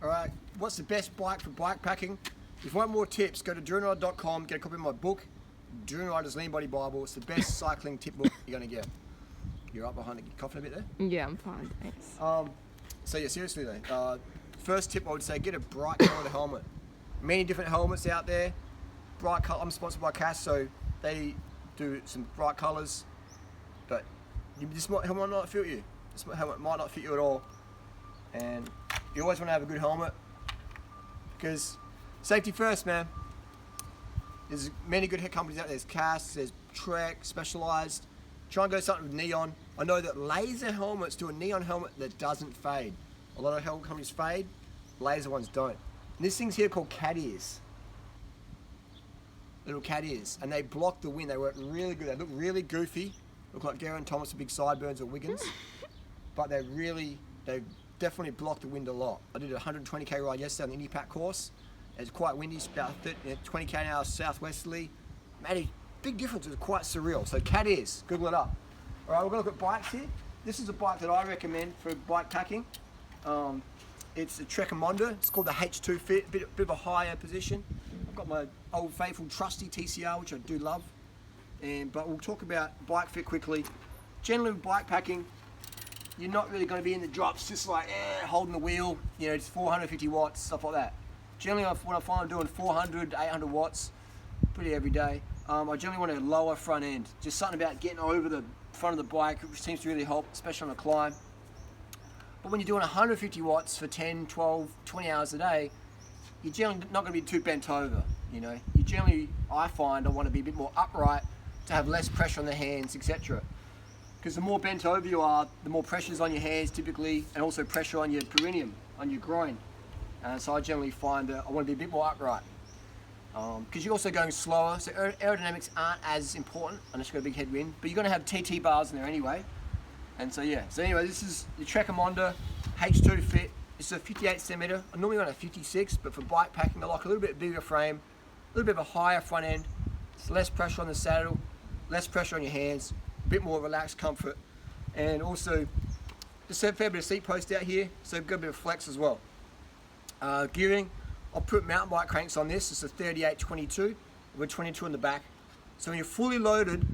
Alright, what's the best bike for bike packing? If you want more tips, go to durianrider.com, get a copy of my book, Durianrider's Lean Body Bible. It's the best cycling tip book you're going to get. You're right behind it. You coughing a bit there? Yeah, I'm fine, thanks. So yeah, seriously though, first tip I would say, get a bright colored helmet. Many different helmets out there. Bright color. I'm sponsored by Cass, so they do some bright colors. But this helmet might not fit you. This helmet might not fit you at all. And you always want to have a good helmet because safety first, man. There's many good companies out there. There's Cass, there's Trek, Specialized. Try and go something with neon. I know that laser helmets do a neon helmet that doesn't fade. A lot of helmet companies fade, laser ones don't. And this thing's here called cat ears. Little cat ears. And they block the wind. They work really good. They look really goofy. Look like Geraint Thomas with big sideburns or Wiggins. But they definitely block the wind a lot. I did a 120k ride yesterday on the Indipac course. It's quite windy, it's about 20k an hour southwesterly. Made a big difference, it was quite surreal. So cat ears, Google it up. All right, we're gonna look at bikes here. This is a bike that I recommend for bike packing. It's a Trek Monda. It's called the H2 Fit, bit of a higher position. I've got my old faithful trusty TCR, which I do love. But we'll talk about bike fit quickly. Generally with bike packing, you're not really going to be in the drops, just like holding the wheel, you know, it's 450 watts, stuff like that. Generally, when I find I'm doing 400 to 800 watts, pretty every day, I generally want a lower front end. Just something about getting over the front of the bike, which seems to really help, especially on a climb. But when you're doing 150 watts for 10, 12, 20 hours a day, you're generally not going to be too bent over, you know. You generally, I find, I want to be a bit more upright to have less pressure on the hands, etc. Because the more bent over you are, the more pressure's on your hands typically, and also pressure on your perineum, on your groin. So I generally find that I want to be a bit more upright. Because you're also going slower, so aerodynamics aren't as important unless you've got a big headwind, but you're going to have TT bars in there anyway. And so yeah, so anyway, this is the Trek Monda H2 Fit. It's a 58 centimeter. I normally run a 56, but for bike packing I like a little bit bigger frame, a little bit of a higher front end. It's less pressure on the saddle, less pressure on your hands, a bit more relaxed comfort, and also just a fair bit of seat post out here, so we've got a bit of flex as well. Gearing, I'll put mountain bike cranks on this. It's a 38-22 with 22 in the back. So when you're fully loaded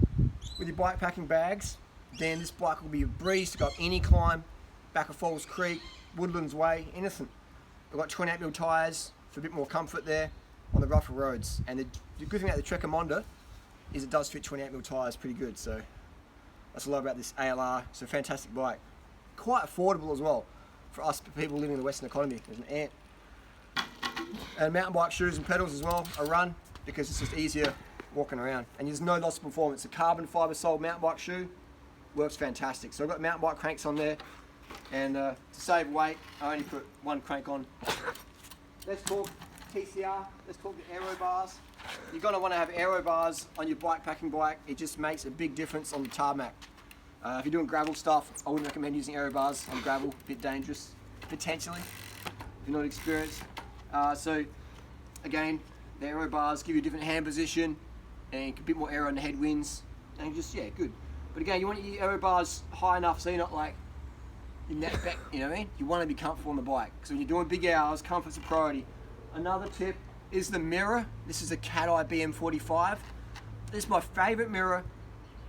with your bike packing bags, then this bike will be a breeze to go up any climb, back of Falls Creek, Woodlands Way, anything. I've got 28mm tyres for a bit more comfort there on the rougher roads. And the good thing about the Trek Monda is it does fit 28mm tyres pretty good. So that's a lot about this ALR. It's a fantastic bike. Quite affordable as well for us people living in the Western economy. There's an ant. And mountain bike shoes and pedals as well, I run because it's just easier walking around. And there's no loss of performance. A carbon fibre soled mountain bike shoe works fantastic. So I've got mountain bike cranks on there, and to save weight, I only put one crank on. Let's talk TCR, let's talk the Aero Bars. You're gonna wanna have Aero Bars on your bike packing bike. It just makes a big difference on the tarmac. If you're doing gravel stuff, I wouldn't recommend using Aero Bars on gravel, a bit dangerous, potentially, if you're not experienced. So again, the Aero Bars give you a different hand position and a bit more aero in the headwinds, and just, yeah, good. But again, you want your Aero Bars high enough so you're not like your neck back, you know what I mean? You want to be comfortable on the bike. So when you're doing big hours, comfort's a priority. Another tip is the mirror. This is a Cat Eye BM45. This is my favorite mirror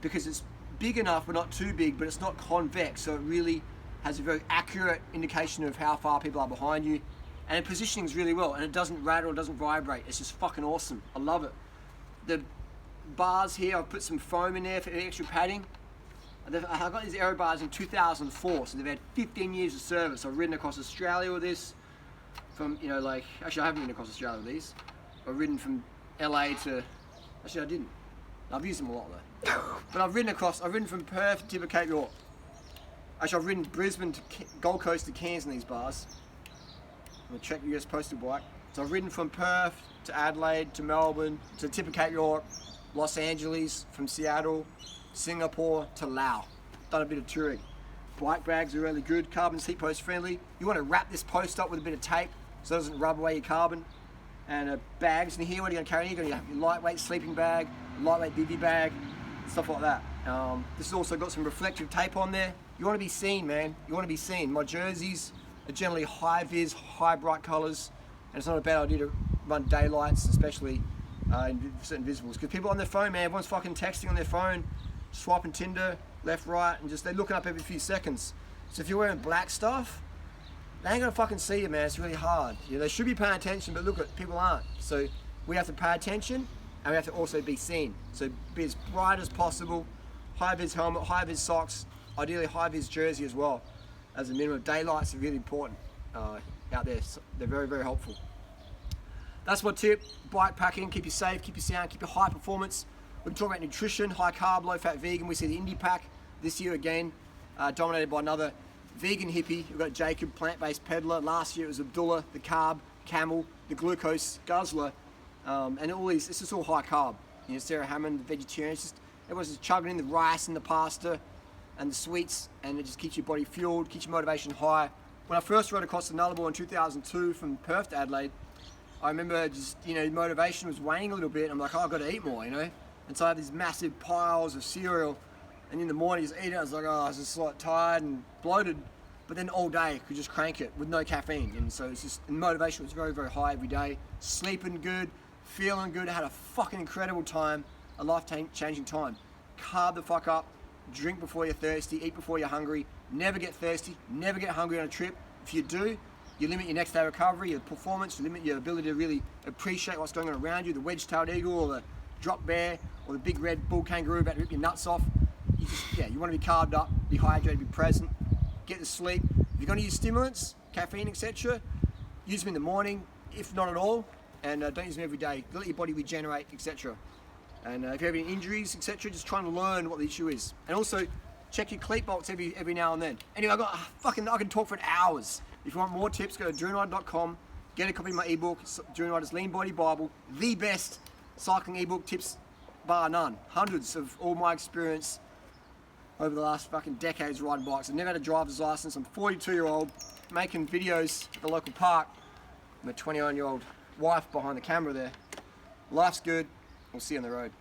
because it's big enough but not too big, but it's not convex, so it really has a very accurate indication of how far people are behind you. And it positionings really well, and it doesn't rattle, it doesn't vibrate. It's just fucking awesome. I love it. The bars here, I've put some foam in there for extra padding. I got these Aero Bars in 2004, so they've had 15 years of service. I've ridden across Australia with this, from, you know, like, actually I haven't ridden across Australia with these. I've ridden from LA to, actually I didn't. I've used them a lot though. But I've ridden from Perth to tip of Cape York. Actually I've ridden Brisbane to Gold Coast to Cairns in these bars. I'm gonna check the US postal bike. So I've ridden from Perth to Adelaide to Melbourne to tip of Cape York, Los Angeles, from Seattle, Singapore to Laos. Done a bit of touring. Bike bags are really good, carbon seat post friendly. You want to wrap this post up with a bit of tape so it doesn't rub away your carbon. And bags in here, what are you going to carry? You're going to have your lightweight sleeping bag, lightweight bivvy bag, stuff like that. This has also got some reflective tape on there. You want to be seen, man. You want to be seen. My jerseys are generally high vis, high bright colours, and it's not a bad idea to run daylights, especially in certain visuals. Because people on their phone, man, everyone's fucking texting on their phone, swiping Tinder, left, right, and just they're looking up every few seconds. So if you're wearing black stuff, they ain't gonna fucking see you, man. It's really hard. You know, they should be paying attention, but look, people aren't. So we have to pay attention, and we have to also be seen. So be as bright as possible. High vis helmet, high vis socks, ideally high vis jersey as well. As a minimum, daylights are really important out there. So they're very, very helpful. That's my tip. Bike packing, keep you safe, keep you sound, keep you high performance. We can talk about nutrition, high carb, low fat vegan. We see the Indie Pack this year again, dominated by another vegan hippie. We've got Jacob, plant-based peddler. Last year it was Abdullah, the carb camel, the glucose guzzler, and all these. This is all high carb. You know, Sarah Hammond, the vegetarian. It's just, everyone's just chugging in the rice and the pasta and the sweets, and it just keeps your body fueled, keeps your motivation high. When I first rode across the Nullarbor in 2002 from Perth to Adelaide, I remember just, you know, motivation was waning a little bit. I'm like, oh, I've got to eat more, you know. And so I have these massive piles of cereal, and in the morning just eat it. I was like, oh, I was just like tired and bloated. But then all day could just crank it with no caffeine, and so it's just, and motivation was very, very high every day. Sleeping good, feeling good. I had a fucking incredible time, a life-changing time. Carb the fuck up, drink before you're thirsty, eat before you're hungry. Never get thirsty, never get hungry on a trip. If you do, you limit your next day recovery, your performance, you limit your ability to really appreciate what's going on around you. The wedge-tailed eagle, or the drop bear, or the big red bull kangaroo about to rip your nuts off. You just, yeah, you want to be carved up, be hydrated, be present, get the sleep. If you're going to use stimulants, caffeine, etc., use them in the morning, if not at all, and don't use them every day. Let your body regenerate, etc. And if you have any injuries, etc., just trying to learn what the issue is. And also, check your cleat bolts every now and then. Anyway, I can talk for hours. If you want more tips, go to durianrider.com, get a copy of my ebook, Durianrider's Lean Body Bible, the best cycling ebook, tips bar none. Hundreds of all my experience over the last fucking decades riding bikes. I've never had a driver's license. I'm a 42-year-old making videos at the local park. I'm a 29-year-old wife behind the camera there. Life's good. We'll see you on the road.